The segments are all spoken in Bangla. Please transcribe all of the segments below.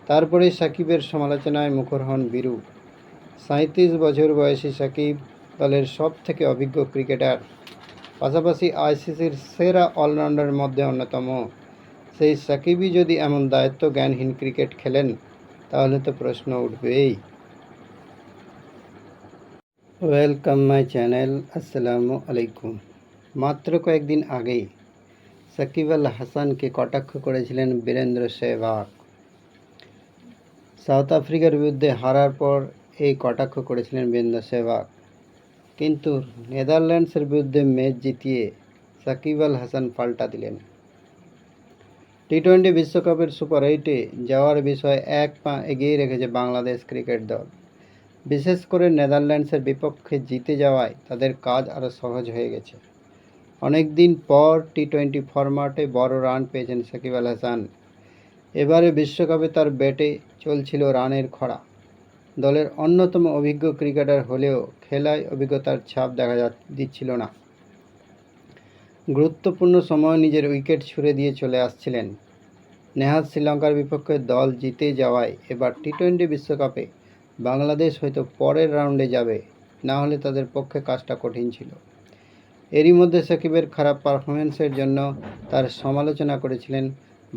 তারপরেই সাকিবের সমালোচনায় মুখর হন বীরু। ৩৭ বছর বয়সী সাকিব দলের সবথেকে অভিজ্ঞ ক্রিকেটার, পাশাপাশি আইসিসির সেরা অলরাউন্ডারের মধ্যে অন্যতম। সেই সাকিবই যদি এমন দায়িত্ব জ্ঞানহীন ক্রিকেট খেলেন, তাহলে তো প্রশ্ন উঠবেই। Welcome my channel. আসসালামু আলাইকুম। মাত্র কয়েকদিন আগেই সাকিব আল হাসানকে কটাক্ষ করেছিলেন বীরেন্দ্র সেহবাগ। সাউথ আফ্রিকার বিরুদ্ধে হারার পর এই কটাক্ষ করেছিলেন বীরেন্দ্র সেহবাগ, কিন্তু নেদারল্যান্ডসের বিরুদ্ধে ম্যাচ জিতিয়ে সাকিব আল হাসান পাল্টা দিলেন। টি-20 বিশ্বকাপের সুপার 8-এ যাওয়ার বিষয়ে এক পা এগিয়ে রেখেছে বাংলাদেশ ক্রিকেট দল। বিশেষ করে নেদারল্যান্ডসের বিপক্ষে জিতে যাওয়ায় তাদের কাজ আরও সহজ হয়ে গেছে। অনেক দিন পর টি-20 ফরম্যাটে বড় রান পেয়েছেন সাকিব আল হাসান। এবারে বিশ্বকাপে তার ব্যাটে চলছিল রানের খরা। দলের অন্যতম অভিজ্ঞ ক্রিকেটার হলেও খেলায় অভিজ্ঞতার ছাপ দেখা দিচ্ছিল না। গুরুত্বপূর্ণ সময় নিজের উইকেট ছুঁড়ে দিয়ে চলে আসছিলেন। নেহাত শ্রীলঙ্কার বিপক্ষে দল জিতে যাওয়ায় এবার টি-20 বিশ্বকাপে বাংলাদেশ হয়তো পরের রাউন্ডে যাবে, না হলে তাদের পক্ষে কাজটা কঠিন ছিল। এরই মধ্যে সাকিবের খারাপ পারফরম্যান্সের জন্য তার সমালোচনা করেছিলেন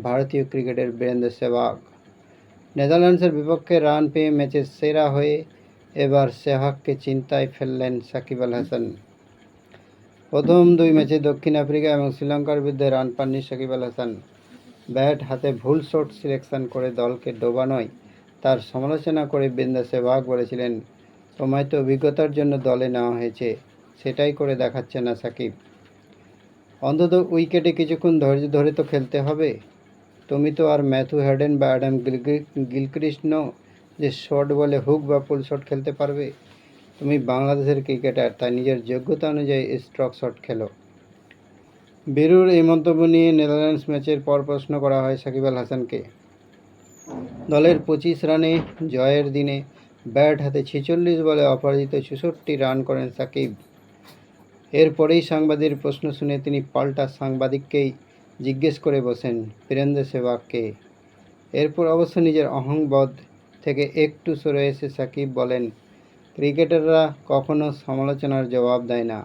ভারতীয় ক্রিকেটের বীরেন্দ্র সেহবাগ। নেদারল্যান্ডসের বিপক্ষে রান পেয়ে ম্যাচের সেরা হয়ে এবার সেহবাগকে চিন্তায় ফেললেন সাকিব আল হাসান। প্রথম দুই ম্যাচে দক্ষিণ আফ্রিকা এবং শ্রীলঙ্কার বিরুদ্ধে রান পাননি সাকিব আল হাসান। ব্যাট হাতে ভুল শট সিলেকশন করে দলকে ডোবানোয় তার সমালোচনা করে বীরেন্দ্র সেহবাগ বলেছিলেন, তোমায় তো অভিজ্ঞতার জন্য দলে নেওয়া হয়েছে, সেটাই করে দেখাচ্ছে না সাকিব। অন্তত উইকেটে কিছুক্ষণ ধৈর্য ধরে তো খেলতে হবে। তুমি তো আর ম্যাথু হেডেন বা অ্যাডাম গিলক্রিস্ট নও যে শর্ট বলে হুক বা পুল শট খেলতে পারবে। তুমি বাংলাদেশের ক্রিকেটার, তাই নিজের যোগ্যতা অনুযায়ী স্ট্রোক শট খেলো। বীরুর এই মন্তব্য নিয়ে নেদারল্যান্ডস ম্যাচের পর প্রশ্ন করা হয় সাকিব আল হাসানকে। দলের 25 রানে জয়ের দিনে ব্যাট হাতে 46 বলে অপরাজিত 64 রান করেন সাকিব। এরপরেই সাংবাদিকের প্রশ্ন শুনে তিনি পাল্টা সাংবাদিককেই জিজ্ঞেস করে বসেন বীরেন্দ্র সেহবাগকে। এরপর অবশ্য নিজের অহংবোধ থেকে একটু সরে এসে সাকিব বলেন, ক্রিকেটাররা কখনো সমালোচনার জবাব দেয় না।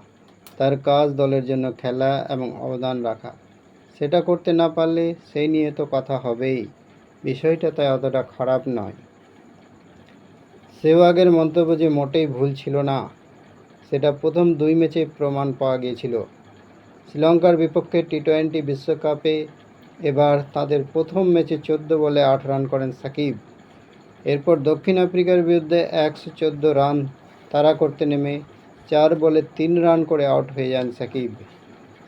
তার কাজ দলের জন্য খেলা এবং অবদান রাখা। সেটা করতে না পারলে সেই নিয়ে তো কথা হবেই। বিষয়টা তাই অতটা খারাপ নয়। সেহবাগের মন্তব্য যে মোটেই ভুল ছিল না, সেটা প্রথম দুই ম্যাচে প্রমাণ পাওয়া গিয়েছিল। শ্রীলঙ্কার বিপক্ষে টি-20 বিশ্বকাপে এবার তাদের প্রথম ম্যাচে 14 বলে 8 রান করেন সাকিব। এরপর দক্ষিণ আফ্রিকার বিরুদ্ধে 114 রান তাড়া করতে নেমে 4 বলে 3 রান করে আউট হয়ে যান সাকিব।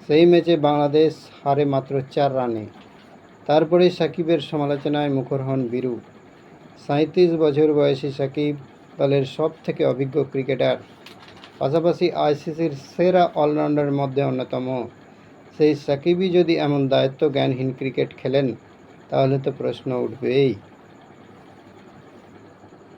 সেই ম্যাচে বাংলাদেশ হারে মাত্র 4 রানে। তারপরেই সাকিবের সমালোচনায় মুখর হন বীরু। ৩৭ বছর বয়সী সাকিব দলের সবথেকে অভিজ্ঞ ক্রিকেটার, পাশাপাশি আইসিসির সেরা অলরাউন্ডারের মধ্যে অন্যতম। সেই সাকিবই যদি এমন দায়িত্ব জ্ঞানহীন ক্রিকেট খেলেন, তাহলে তো প্রশ্ন উঠবেই।